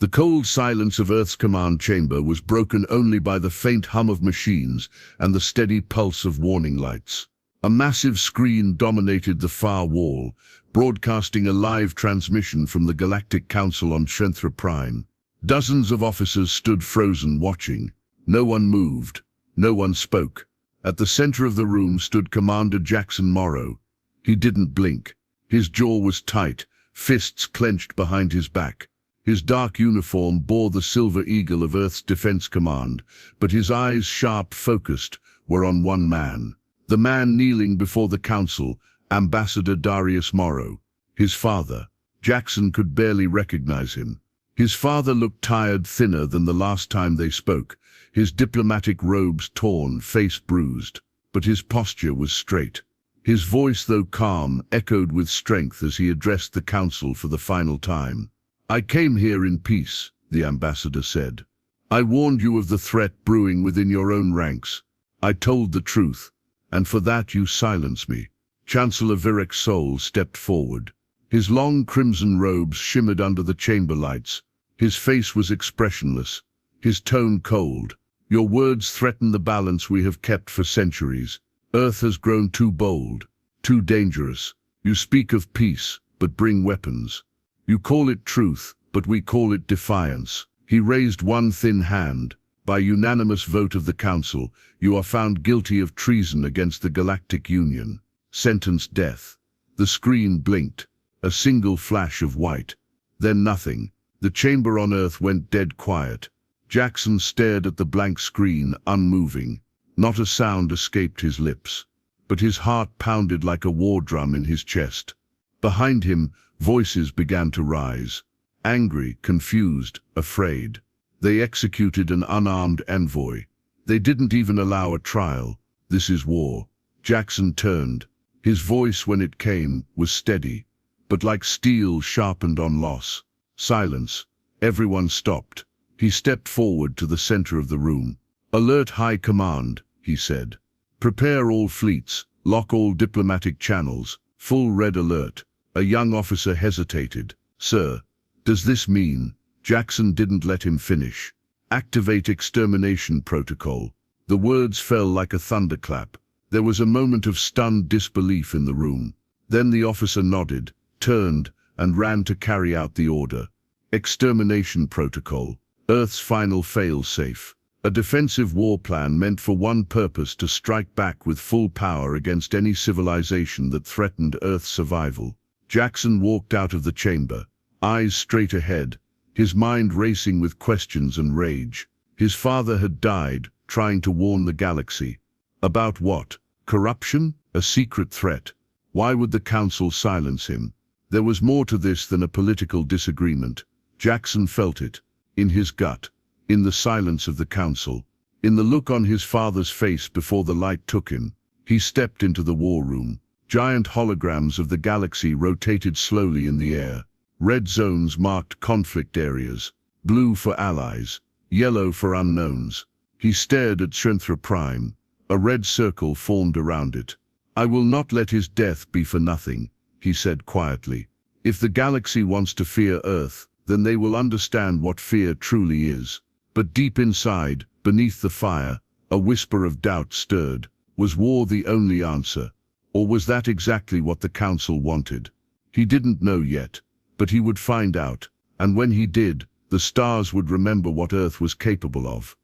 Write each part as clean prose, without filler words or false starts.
The cold silence of Earth's command chamber was broken only by the faint hum of machines and the steady pulse of warning lights. A massive screen dominated the far wall, broadcasting a live transmission from the Galactic Council on Shenthra Prime. Dozens of officers stood frozen, watching. No one moved. No one spoke. At the center of the room stood Commander Jackson Morrow. He didn't blink. His jaw was tight, fists clenched behind his back. His dark uniform bore the silver eagle of Earth's Defense Command, but his eyes, sharp, focused, were on one man. The man kneeling before the council, Ambassador Darius Morrow. His father. Jackson could barely recognize him. His father looked tired, thinner than the last time they spoke, his diplomatic robes torn, face bruised. But his posture was straight. His voice, though calm, echoed with strength as he addressed the council for the final time. "I came here in peace," the ambassador said. "I warned you of the threat brewing within your own ranks. I told the truth, and for that you silence me." Chancellor Virek Sol stepped forward. His long crimson robes shimmered under the chamber lights. His face was expressionless, his tone cold. "Your words threaten the balance we have kept for centuries. Earth has grown too bold, too dangerous. You speak of peace, but bring weapons. You call it truth, but we call it defiance." He raised one thin hand. "By unanimous vote of the Council, you are found guilty of treason against the Galactic Union. Sentence death." The screen blinked, a single flash of white. Then nothing. The chamber on Earth went dead quiet. Jackson stared at the blank screen, unmoving. Not a sound escaped his lips, but his heart pounded like a war drum in his chest. Behind him, voices began to rise. Angry, confused, afraid. They executed an unarmed envoy. They didn't even allow a trial. This is war. Jackson turned. His voice, when it came, was steady, but like steel sharpened on loss. Silence. Everyone stopped. He stepped forward to the center of the room. "Alert High Command," he said. "Prepare all fleets, lock all diplomatic channels, full red alert." A young officer hesitated. "Sir, does this mean?" Jackson didn't let him finish. "Activate extermination protocol." The words fell like a thunderclap. There was a moment of stunned disbelief in the room. Then the officer nodded, turned, and ran to carry out the order. Extermination protocol. Earth's final fail-safe. A defensive war plan meant for one purpose: to strike back with full power against any civilization that threatened Earth's survival. Jackson walked out of the chamber, eyes straight ahead, his mind racing with questions and rage. His father had died, trying to warn the galaxy. About what? Corruption? A secret threat? Why would the Council silence him? There was more to this than a political disagreement. Jackson felt it, in his gut, in the silence of the Council, in the look on his father's face before the light took him. He stepped into the war room. Giant holograms of the galaxy rotated slowly in the air. Red zones marked conflict areas, blue for allies, yellow for unknowns. He stared at Shenthra Prime. A red circle formed around it. "I will not let his death be for nothing," he said quietly. "If the galaxy wants to fear Earth, then they will understand what fear truly is." But deep inside, beneath the fire, a whisper of doubt stirred. Was war the only answer? Or was that exactly what the Council wanted? He didn't know yet, but he would find out. And when he did, the stars would remember what Earth was capable of.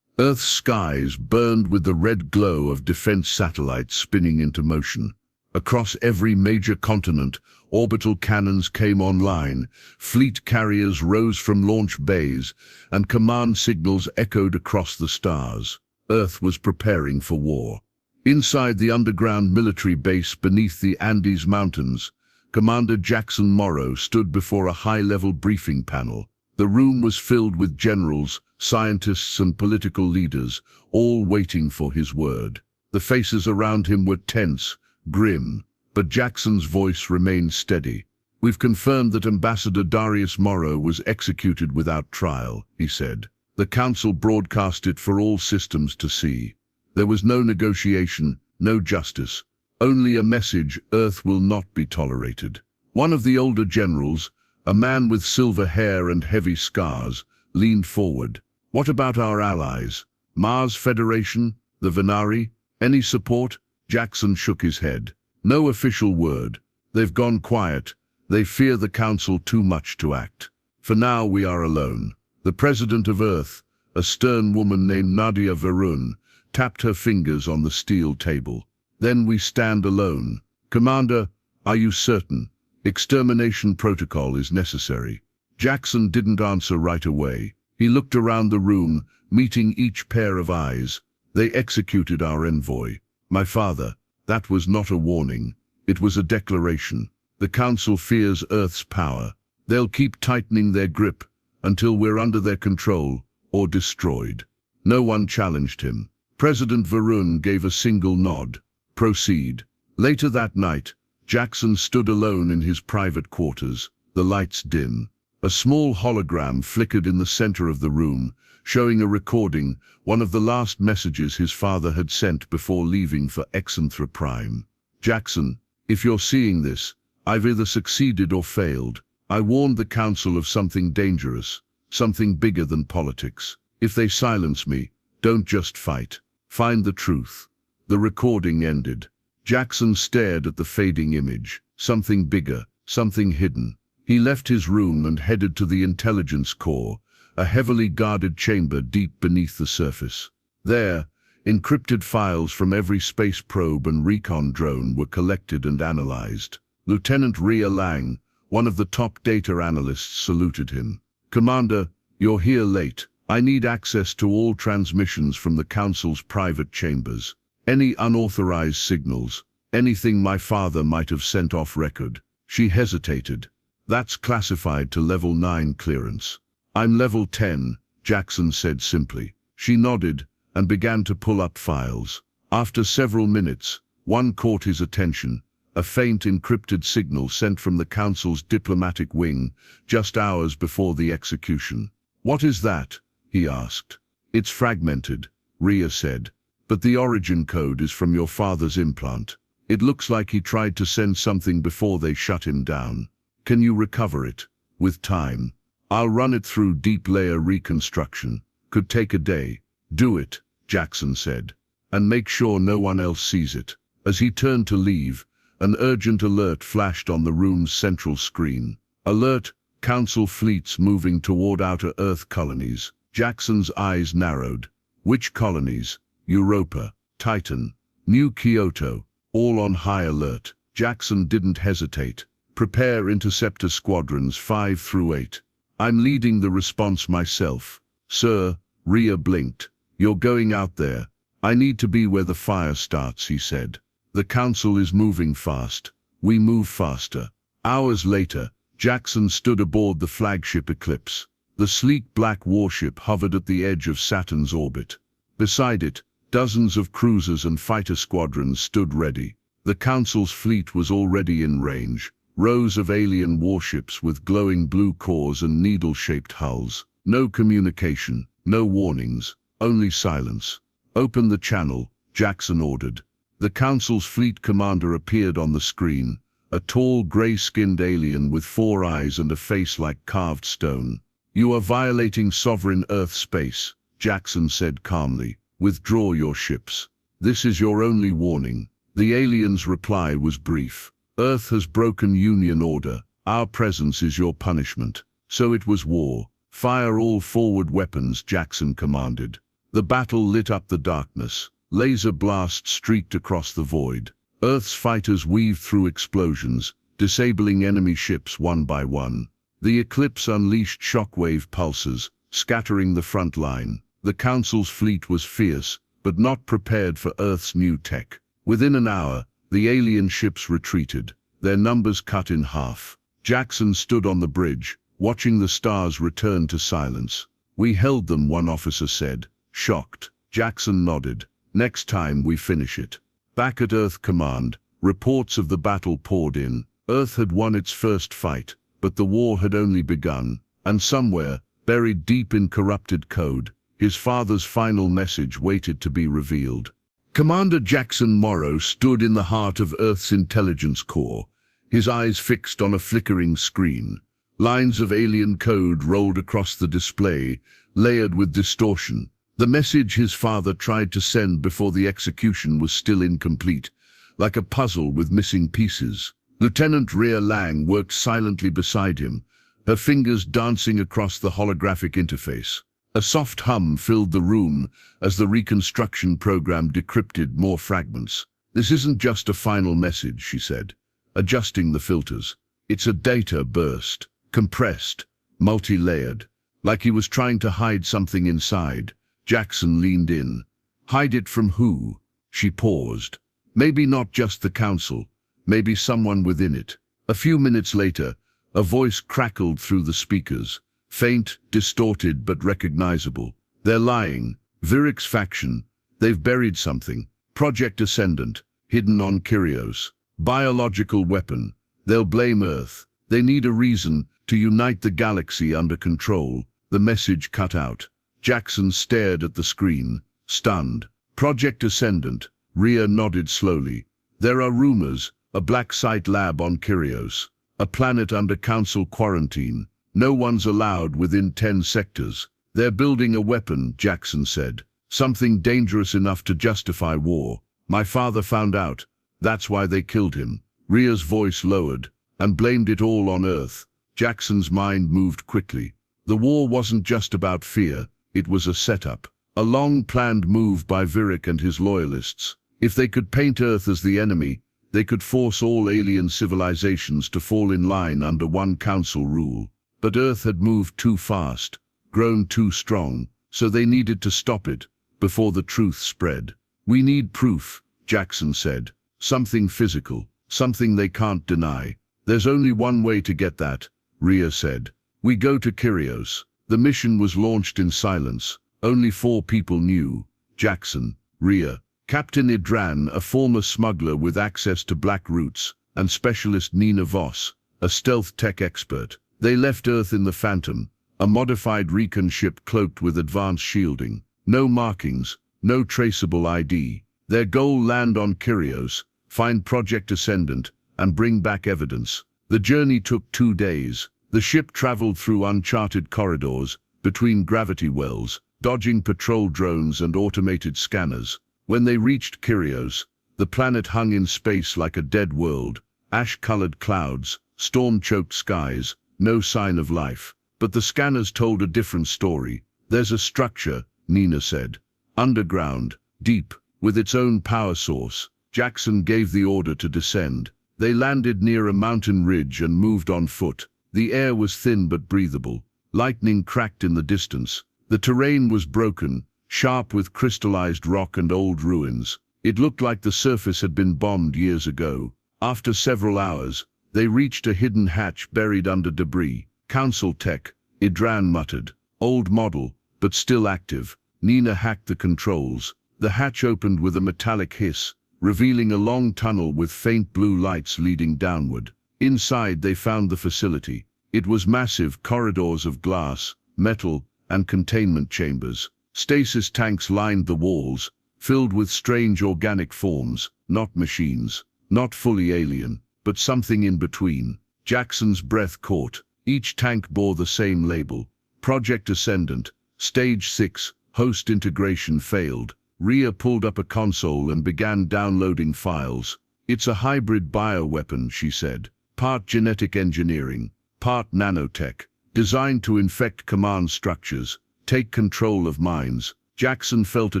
Earth's skies burned with the red glow of defense satellites spinning into motion. Across every major continent, orbital cannons came online, fleet carriers rose from launch bays, and command signals echoed across the stars. Earth was preparing for war. Inside the underground military base beneath the Andes Mountains, Commander Jackson Morrow stood before a high-level briefing panel. The room was filled with generals, scientists, and political leaders, all waiting for his word. The faces around him were tense, grim, but Jackson's voice remained steady. "We've confirmed that Ambassador Darius Morrow was executed without trial," he said. "The Council broadcast it for all systems to see. There was no negotiation, no justice, only a message: Earth will not be tolerated." One of the older generals, A man with silver hair and heavy scars leaned forward. "What about our allies? Mars Federation? The Venari? Any support?" Jackson shook his head. "No official word. They've gone quiet. They fear the Council too much to act. For now we are alone." The President of Earth, a stern woman named Nadia Varun, tapped her fingers on the steel table. "Then we stand alone. Commander, are you certain? Extermination protocol is necessary." Jackson didn't answer right away. He looked around the room, meeting each pair of eyes. "They executed our envoy. My father, that was not a warning. It was a declaration. The Council fears Earth's power. They'll keep tightening their grip until we're under their control or destroyed." No one challenged him. President Varun gave a single nod. "Proceed." Later that night, Jackson stood alone in his private quarters, the lights dim. A small hologram flickered in the center of the room, showing a recording, one of the last messages his father had sent before leaving for Exanthra Prime. "Jackson, if you're seeing this, I've either succeeded or failed. I warned the Council of something dangerous, something bigger than politics. If they silence me, don't just fight. Find the truth." The recording ended. Jackson stared at the fading image. Something bigger, something hidden. He left his room and headed to the intelligence core, a heavily guarded chamber deep beneath the surface. There, encrypted files from every space probe and recon drone were collected and analyzed. Lieutenant Ria Lang, one of the top data analysts, saluted him. "Commander, you're here late. I need access to all transmissions from the Council's private chambers. Any unauthorized signals, anything my father might have sent off record." She hesitated. "That's classified to level 9 clearance." "I'm level 10, Jackson said simply. She nodded and began to pull up files. After several minutes, one caught his attention, a faint encrypted signal sent from the Council's diplomatic wing just hours before the execution. "What is that?" he asked. "It's fragmented," Ria said, "but the origin code is from your father's implant. It looks like he tried to send something before they shut him down. Can you recover it? With time. I'll run it through deep layer reconstruction. Could take a day." "Do it," Jackson said, "and make sure no one else sees it." As he turned to leave, an urgent alert flashed on the room's central screen. "Alert, Council fleets moving toward outer Earth colonies." Jackson's eyes narrowed. "Which colonies?" "Europa, Titan, New Kyoto, all on high alert." Jackson didn't hesitate. "Prepare interceptor squadrons 5 through 8. I'm leading the response myself." "Sir," Ria blinked. "You're going out there." "I need to be where the fire starts," he said. "The Council is moving fast. We move faster." Hours later, Jackson stood aboard the flagship Eclipse. The sleek black warship hovered at the edge of Saturn's orbit. Beside it, dozens of cruisers and fighter squadrons stood ready. The Council's fleet was already in range. Rows of alien warships with glowing blue cores and needle-shaped hulls. No communication, no warnings, only silence. "Open the channel," Jackson ordered. The Council's fleet commander appeared on the screen, a tall, gray-skinned alien with 4 eyes and a face like carved stone. "You are violating sovereign Earth space," Jackson said calmly. "Withdraw your ships. This is your only warning." The alien's reply was brief. "Earth has broken Union order. Our presence is your punishment." So it was war. "Fire all forward weapons," Jackson commanded. The battle lit up the darkness. Laser blasts streaked across the void. Earth's fighters weaved through explosions, disabling enemy ships one by one. The Eclipse unleashed shockwave pulses, scattering the front line. The Council's fleet was fierce, but not prepared for Earth's new tech. Within an hour, the alien ships retreated, their numbers cut in half. Jackson stood on the bridge, watching the stars return to silence. "We held them," one officer said, shocked. Jackson nodded. "Next time we finish it." Back at Earth Command, reports of the battle poured in. Earth had won its first fight, but the war had only begun, and somewhere, buried deep in corrupted code, his father's final message waited to be revealed. Commander Jackson Morrow stood in the heart of Earth's intelligence core, his eyes fixed on a flickering screen. Lines of alien code rolled across the display, layered with distortion. The message his father tried to send before the execution was still incomplete, like a puzzle with missing pieces. Lieutenant Rhea Lang worked silently beside him, her fingers dancing across the holographic interface. A soft hum filled the room as the reconstruction program decrypted more fragments. "This isn't just a final message," she said, adjusting the filters. "It's a data burst, compressed, multi-layered, like he was trying to hide something inside." Jackson leaned in. "Hide it from who?" She paused. "Maybe not just the council, maybe someone within it." A few minutes later, a voice crackled through the speakers, faint, distorted, but recognizable. "They're lying. Virik's faction. They've buried something. Project Ascendant, hidden on Kyrios. Biological weapon. They'll blame Earth. They need a reason to unite the galaxy under control." The message cut out. Jackson stared at the screen, stunned. "Project Ascendant," Rhea nodded slowly. "There are rumors, a black site lab on Kyrios, a planet under council quarantine. No one's allowed within 10 sectors. They're building a weapon," Jackson said. "Something dangerous enough to justify war. My father found out. That's why they killed him." Rhea's voice lowered, "And blamed it all on Earth." Jackson's mind moved quickly. The war wasn't just about fear. It was a setup, a long-planned move by Virik and his loyalists. If they could paint Earth as the enemy, they could force all alien civilizations to fall in line under one council rule. But Earth had moved too fast, grown too strong, so they needed to stop it before the truth spread. "We need proof," Jackson said. "Something physical, something they can't deny." "There's only one way to get that," Rhea said. "We go to Kyrios." The mission was launched in silence. Only 4 people knew: Jackson, Rhea, Captain Idran, a former smuggler with access to black roots, and Specialist Nina Voss, a stealth tech expert. They left Earth in the Phantom, a modified recon ship cloaked with advanced shielding. No markings, no traceable ID. Their goal: land on Kyrios, find Project Ascendant, and bring back evidence. The journey took 2 days. The ship traveled through uncharted corridors, between gravity wells, dodging patrol drones and automated scanners. When they reached Kyrios, the planet hung in space like a dead world. Ash-colored clouds, storm-choked skies, no sign of life. But the scanners told a different story. "There's a structure," Nina said. "Underground, deep, with its own power source." Jackson gave the order to descend. They landed near a mountain ridge and moved on foot. The air was thin but breathable. Lightning cracked in the distance. The terrain was broken, sharp with crystallized rock and old ruins. It looked like the surface had been bombed years ago. After several hours, they reached a hidden hatch buried under debris. "Council tech," Idran muttered. "Old model, but still active." Nina hacked the controls. The hatch opened with a metallic hiss, revealing a long tunnel with faint blue lights leading downward. Inside they found the facility. It was massive: corridors of glass, metal, and containment chambers. Stasis tanks lined the walls, filled with strange organic forms, not machines, not fully alien, but something in between. Jackson's breath caught. Each tank bore the same label: Project Ascendant, Stage 6, host integration failed. Rhea pulled up a console and began downloading files. "It's a hybrid bioweapon," she said. "Part genetic engineering, part nanotech, designed to infect command structures, take control of minds." Jackson felt a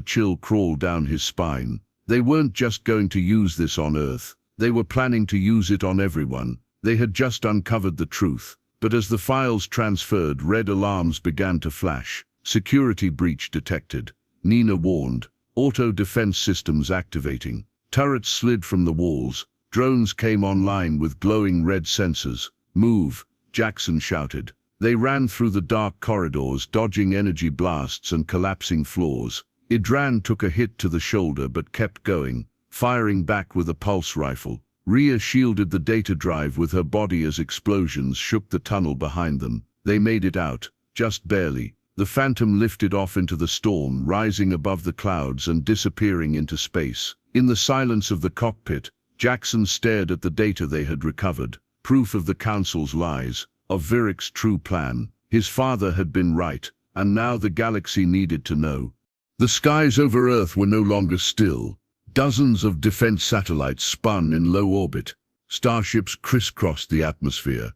chill crawl down his spine. They weren't just going to use this on Earth. They were planning to use it on everyone. They had just uncovered the truth. But as the files transferred, red alarms began to flash. "Security breach detected," Nina warned. "Auto defense systems activating." Turrets slid from the walls. Drones came online with glowing red sensors. "Move," Jackson shouted. They ran through the dark corridors, dodging energy blasts and collapsing floors. Idran took a hit to the shoulder but kept going, firing back with a pulse rifle. Rhea shielded the data drive with her body as explosions shook the tunnel behind them. They made it out, just barely. The Phantom lifted off into the storm, rising above the clouds and disappearing into space. In the silence of the cockpit, Jackson stared at the data they had recovered, proof of the Council's lies. of Viric's true plan. His father had been right, and now the galaxy needed to know. The skies over Earth were no longer still. Dozens of defense satellites spun in low orbit. Starships crisscrossed the atmosphere,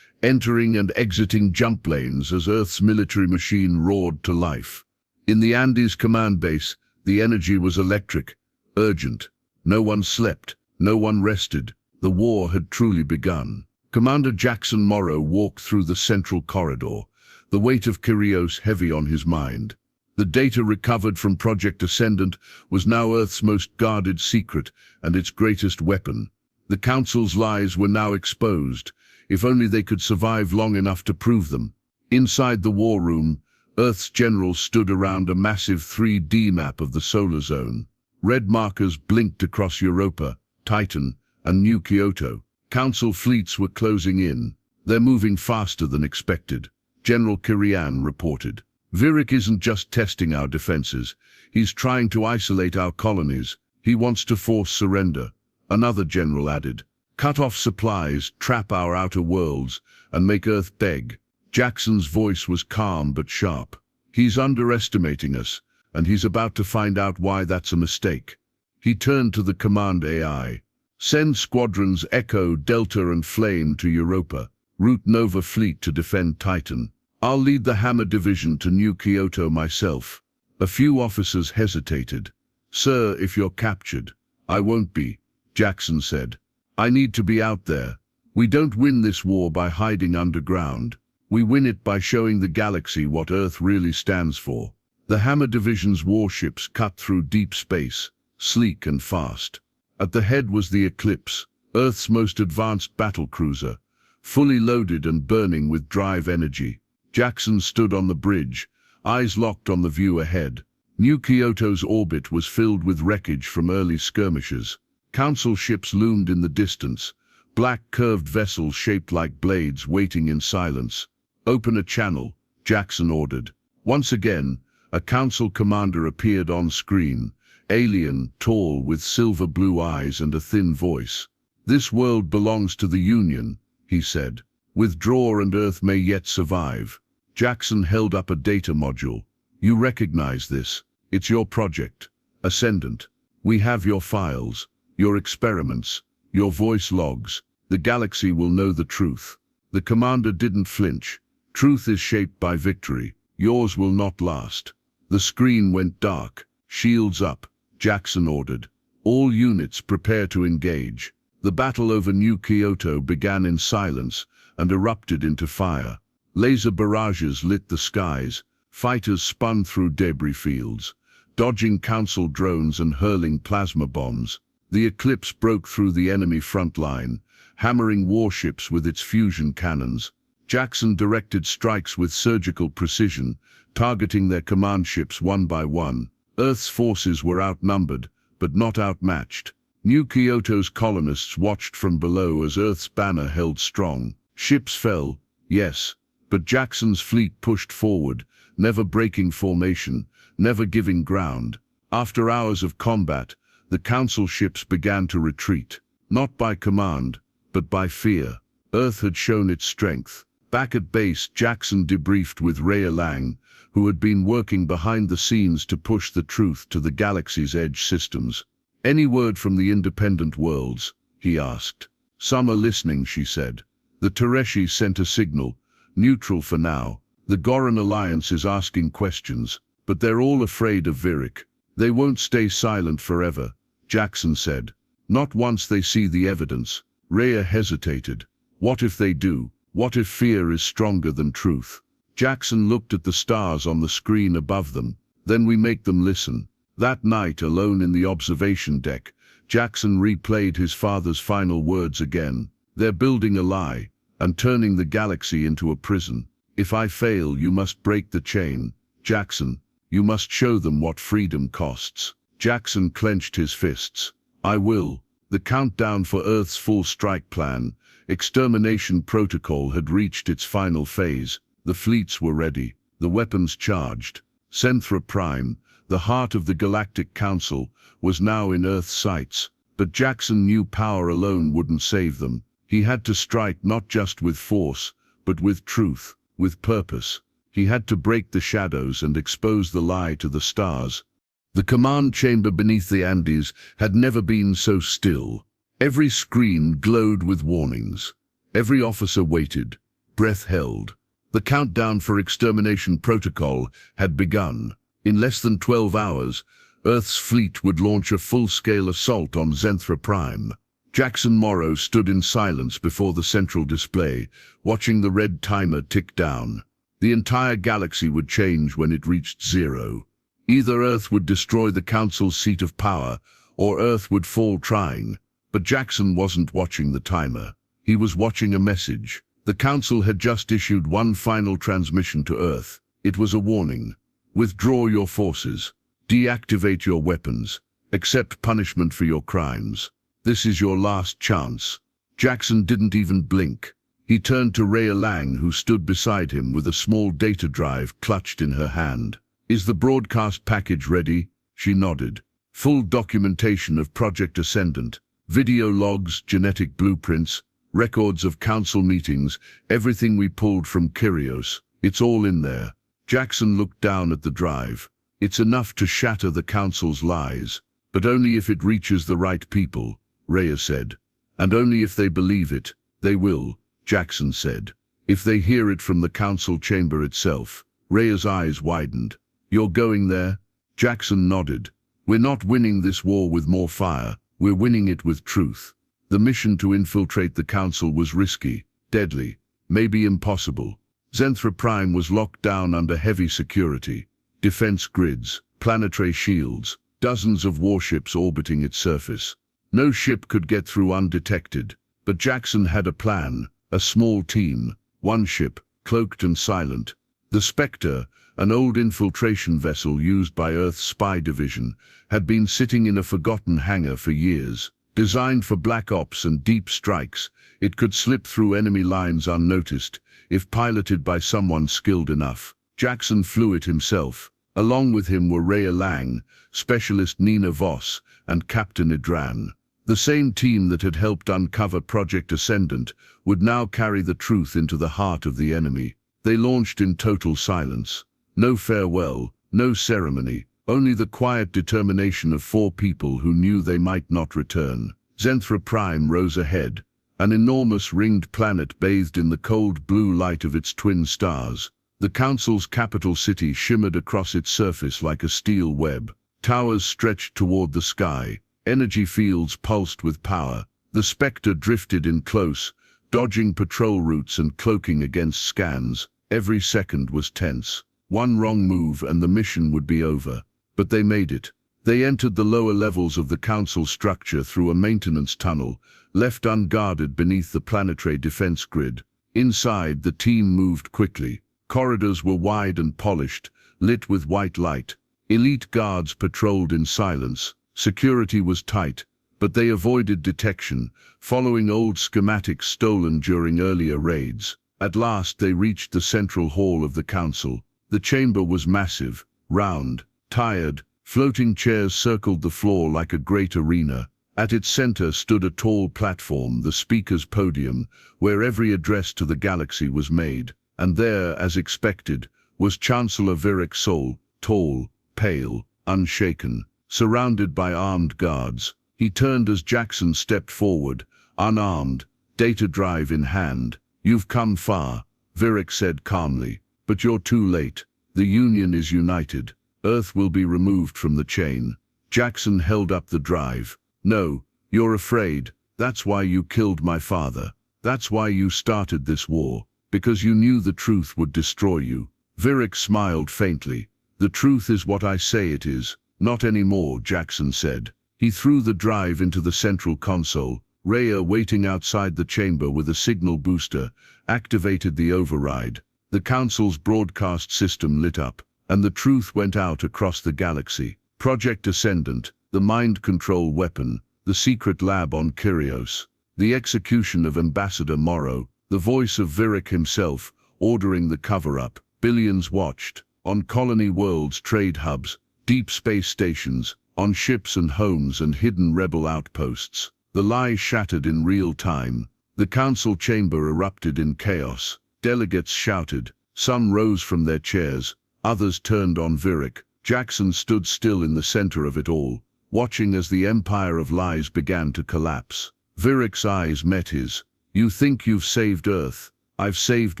entering and exiting jump lanes as Earth's military machine roared to life. In the Andes command base, the energy was electric, urgent. No one slept, no one rested. The war had truly begun. Commander Jackson Morrow walked through the central corridor, the weight of Kyrios heavy on his mind. The data recovered from Project Ascendant was now Earth's most guarded secret and its greatest weapon. The Council's lies were now exposed, if only they could survive long enough to prove them. Inside the war room, Earth's generals stood around a massive 3D map of the solar zone. Red markers blinked across Europa, Titan, and New Kyoto. Council fleets were closing in. They're moving faster than expected, General Kirian reported. Viric isn't just testing our defenses. He's trying to isolate our colonies. He wants to force surrender. Another general added. Cut off supplies, trap our outer worlds, and make Earth beg. Jackson's voice was calm but sharp. He's underestimating us, and he's about to find out why that's a mistake. He turned to the command AI. Send squadrons Echo, Delta, and Flame to Europa. Route Nova fleet to defend Titan. I'll lead the Hammer Division to New Kyoto myself. A few officers hesitated. Sir, if you're captured. I won't be, Jackson said. I need to be out there. We don't win this war by hiding underground. We win it by showing the galaxy what Earth really stands for. The Hammer Division's warships cut through deep space, sleek and fast. At the head was the Eclipse, Earth's most advanced battlecruiser, fully loaded and burning with drive energy. Jackson stood on the bridge, eyes locked on the view ahead. New Kyoto's orbit was filled with wreckage from early skirmishes. Council ships loomed in the distance, black curved vessels shaped like blades waiting in silence. Open a channel, Jackson ordered. Once again, a council commander appeared on screen, alien, tall, with silver blue eyes and a thin voice. This world belongs to the Union, he said. Withdraw and Earth may yet survive. Jackson held up a data module. You recognize this. It's your project. Ascendant. We have your files, your experiments, your voice logs. The galaxy will know the truth. The commander didn't flinch. Truth is shaped by victory. Yours will not last. The screen went dark. Shields up, Jackson ordered. All units prepare to engage. The battle over New Kyoto began in silence and erupted into fire. Laser barrages lit the skies. Fighters spun through debris fields, dodging council drones and hurling plasma bombs. The Eclipse broke through the enemy front line, hammering warships with its fusion cannons. Jackson directed strikes with surgical precision, targeting their command ships one by one. Earth's forces were outnumbered, but not outmatched. New Kyoto's colonists watched from below as Earth's banner held strong. Ships fell, yes, but Jackson's fleet pushed forward, never breaking formation, never giving ground. After hours of combat, the council ships began to retreat, not by command, but by fear. Earth had shown its strength. Back at base, Jackson debriefed with Rhea Lang, who had been working behind the scenes to push the truth to the galaxy's edge systems. Any word from the independent worlds? He asked. Some are listening, she said. The Tereshi sent a signal, neutral for now. The Goran Alliance is asking questions, but they're all afraid of Viric. They won't stay silent forever, Jackson said. Not once they see the evidence. Rhea hesitated. What if they do? What if fear is stronger than truth? Jackson looked at the stars on the screen above them. Then we make them listen. That night, alone in the observation deck, Jackson replayed his father's final words again. They're building a lie, and turning the galaxy into a prison. If I fail, you must break the chain. Jackson, you must show them what freedom costs. Jackson clenched his fists. I will. The countdown for Earth's full strike plan, Extermination protocol, had reached its final phase. The fleets were ready, the weapons charged. Senthra Prime, the heart of the Galactic Council, was now in Earth's sights. But Jackson knew power alone wouldn't save them. He had to strike not just with force, but with truth, with purpose. He had to break the shadows and expose the lie to the stars. The command chamber beneath the Andes had never been so still. Every screen glowed with warnings. Every officer waited, breath held. The countdown for extermination protocol had begun. In less than 12 hours, Earth's fleet would launch a full-scale assault on Zenthra Prime. Jackson Morrow stood in silence before the central display, watching the red timer tick down. The entire galaxy would change when it reached zero. Either Earth would destroy the Council's seat of power, or Earth would fall trying. But Jackson wasn't watching the timer. He was watching a message. The Council had just issued one final transmission to Earth. It was a warning. Withdraw your forces. Deactivate your weapons. Accept punishment for your crimes. This is your last chance. Jackson didn't even blink. He turned to Rhea Lang, who stood beside him with a small data drive clutched in her hand. Is the broadcast package ready? She nodded. Full documentation of Project Ascendant. Video logs, genetic blueprints, records of council meetings, everything we pulled from Kyrios. It's all in there. Jackson looked down at the drive. It's enough to shatter the council's lies, but only if it reaches the right people, Rhea said. And only if they believe it. They will, Jackson said. If they hear it from the council chamber itself. Rhea's eyes widened. You're going there? Jackson nodded. We're not winning this war with more fire. We're winning it with truth. The mission to infiltrate the council was risky, deadly, maybe impossible. Zenthra Prime was locked down under heavy security. Defense grids, planetary shields, dozens of warships orbiting its surface. No ship could get through undetected. But Jackson had a plan, a small team, one ship, cloaked and silent. The Spectre, an old infiltration vessel used by Earth's spy division, had been sitting in a forgotten hangar for years. Designed for black ops and deep strikes, it could slip through enemy lines unnoticed, if piloted by someone skilled enough. Jackson flew it himself. Along with him were Rhea Lang, Specialist Nina Voss, and Captain Idran. The same team that had helped uncover Project Ascendant would now carry the truth into the heart of the enemy. They launched in total silence. No farewell, no ceremony, only the quiet determination of 4 people who knew they might not return. Zenthra Prime rose ahead, an enormous ringed planet bathed in the cold blue light of its twin stars. The Council's capital city shimmered across its surface like a steel web. Towers stretched toward the sky. Energy fields pulsed with power. The Spectre drifted in close, dodging patrol routes and cloaking against scans. Every second was tense. One wrong move and the mission would be over. But they made it. They entered the lower levels of the Council structure through a maintenance tunnel, left unguarded beneath the planetary defense grid. Inside, the team moved quickly. Corridors were wide and polished, lit with white light. Elite guards patrolled in silence. Security was tight, but they avoided detection, following old schematics stolen during earlier raids. At last they reached the central hall of the Council. The chamber was massive, round, tired. Floating chairs circled the floor like a great arena. At its center stood a tall platform, the speaker's podium, where every address to the galaxy was made. And there, as expected, was Chancellor Virik Sol, tall, pale, unshaken, surrounded by armed guards. He turned as Jackson stepped forward, unarmed, data drive in hand. You've come far, Virik said calmly, but you're too late. The Union is united. Earth will be removed from the chain. Jackson held up the drive. No, you're afraid. That's why you killed my father. That's why you started this war. Because you knew the truth would destroy you. Virik smiled faintly. The truth is what I say it is. Not anymore, Jackson said. He threw the drive into the central console. Rhea, waiting outside the chamber with a signal booster, activated the override. The Council's broadcast system lit up, and the truth went out across the galaxy. Project Ascendant, the mind control weapon, the secret lab on Kyrios, the execution of Ambassador Morrow, the voice of Virik himself, ordering the cover-up. Billions watched, on colony worlds, trade hubs, deep space stations, on ships and homes and hidden rebel outposts. The lie shattered in real time. The Council chamber erupted in chaos. Delegates shouted. Some rose from their chairs. Others turned on Virik. Jackson stood still in the center of it all, watching as the empire of lies began to collapse. Virik's eyes met his. "You think you've saved Earth? I've saved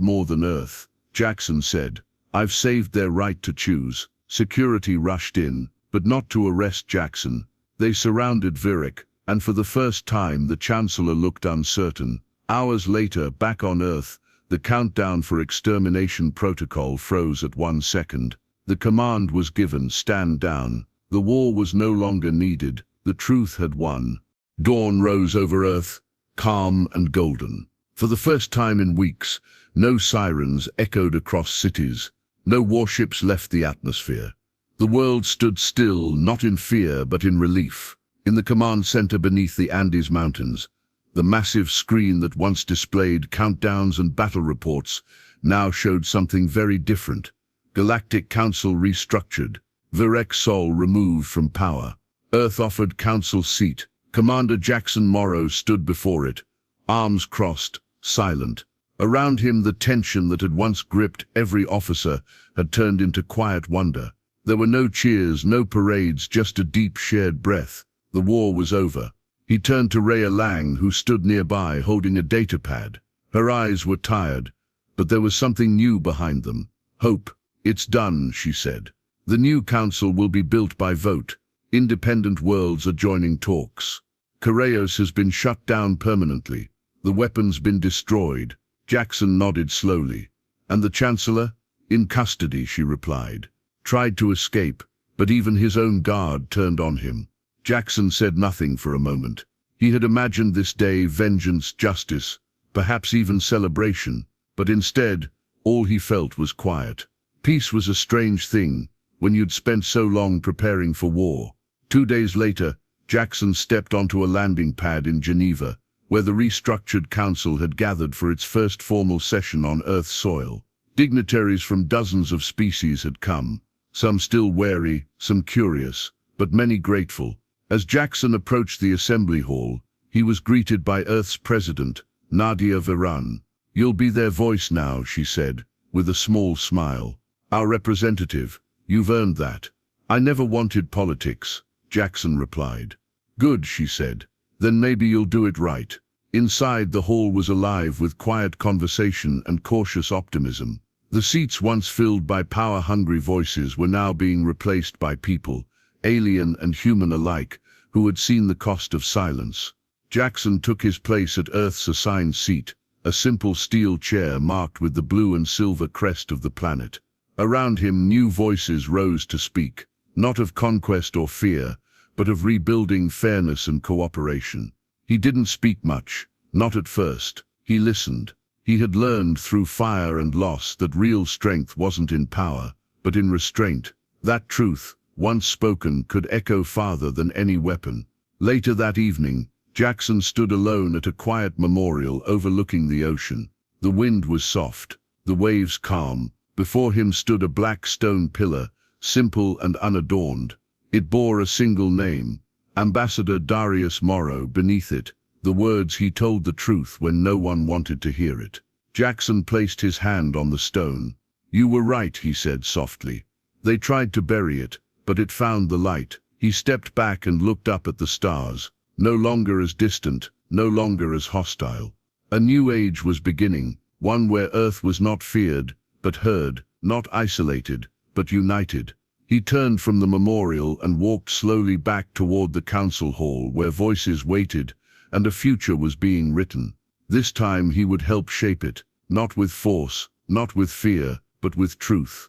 more than Earth," Jackson said. "I've saved their right to choose." Security rushed in, but not to arrest Jackson. They surrounded Virik, and for the first time the Chancellor looked uncertain. Hours later, back on Earth, the countdown for extermination protocol froze at 1 second. The command was given, "Stand down." The war was no longer needed. The truth had won. Dawn rose over Earth, calm and golden. For the first time in weeks, no sirens echoed across cities. No warships left the atmosphere. The world stood still, not in fear, but in relief. In the command center beneath the Andes Mountains, the massive screen that once displayed countdowns and battle reports now showed something very different. Galactic Council restructured. Virik Sol removed from power. Earth offered council seat. Commander Jackson Morrow stood before it, arms crossed, silent. Around him, the tension that had once gripped every officer had turned into quiet wonder. There were no cheers, no parades, just a deep shared breath. The war was over. He turned to Rhea Lang, who stood nearby holding a datapad. Her eyes were tired, but there was something new behind them. Hope. "It's done," she said. "The new council will be built by vote. Independent worlds are joining talks. Correos has been shut down permanently. The weapon's been destroyed." Jackson nodded slowly. "And the Chancellor?" "In custody," she replied. "Tried to escape, but even his own guard turned on him." Jackson said nothing for a moment. He had imagined this day vengeance, justice, perhaps even celebration, but instead, all he felt was quiet. Peace was a strange thing, when you'd spent so long preparing for war. 2 days later, Jackson stepped onto a landing pad in Geneva, where the restructured council had gathered for its first formal session on Earth's soil. Dignitaries from dozens of species had come, some still wary, some curious, but many grateful. As Jackson approached the assembly hall, he was greeted by Earth's president, Nadia Viran. "You'll be their voice now," she said, with a small smile. "Our representative. You've earned that." "I never wanted politics," Jackson replied. "Good," she said. "Then maybe you'll do it right." Inside, the hall was alive with quiet conversation and cautious optimism. The seats once filled by power-hungry voices were now being replaced by people, alien and human alike, who had seen the cost of silence. Jackson took his place at Earth's assigned seat, a simple steel chair marked with the blue and silver crest of the planet. Around him, new voices rose to speak, not of conquest or fear, but of rebuilding fairness and cooperation. He didn't speak much, not at first. He listened. He had learned through fire and loss that real strength wasn't in power, but in restraint. That truth, once spoken, could echo farther than any weapon. Later that evening, Jackson stood alone at a quiet memorial overlooking the ocean. The wind was soft, the waves calm. Before him stood a black stone pillar, simple and unadorned. It bore a single name, Ambassador Darius Morrow. Beneath it, the words, "He told the truth when no one wanted to hear it." Jackson placed his hand on the stone. "You were right," he said softly. "They tried to bury it, but it found the light." He stepped back and looked up at the stars, no longer as distant, no longer as hostile. A new age was beginning, one where Earth was not feared, but heard, not isolated, but united. He turned from the memorial and walked slowly back toward the council hall where voices waited and a future was being written. This time he would help shape it, not with force, not with fear, but with truth.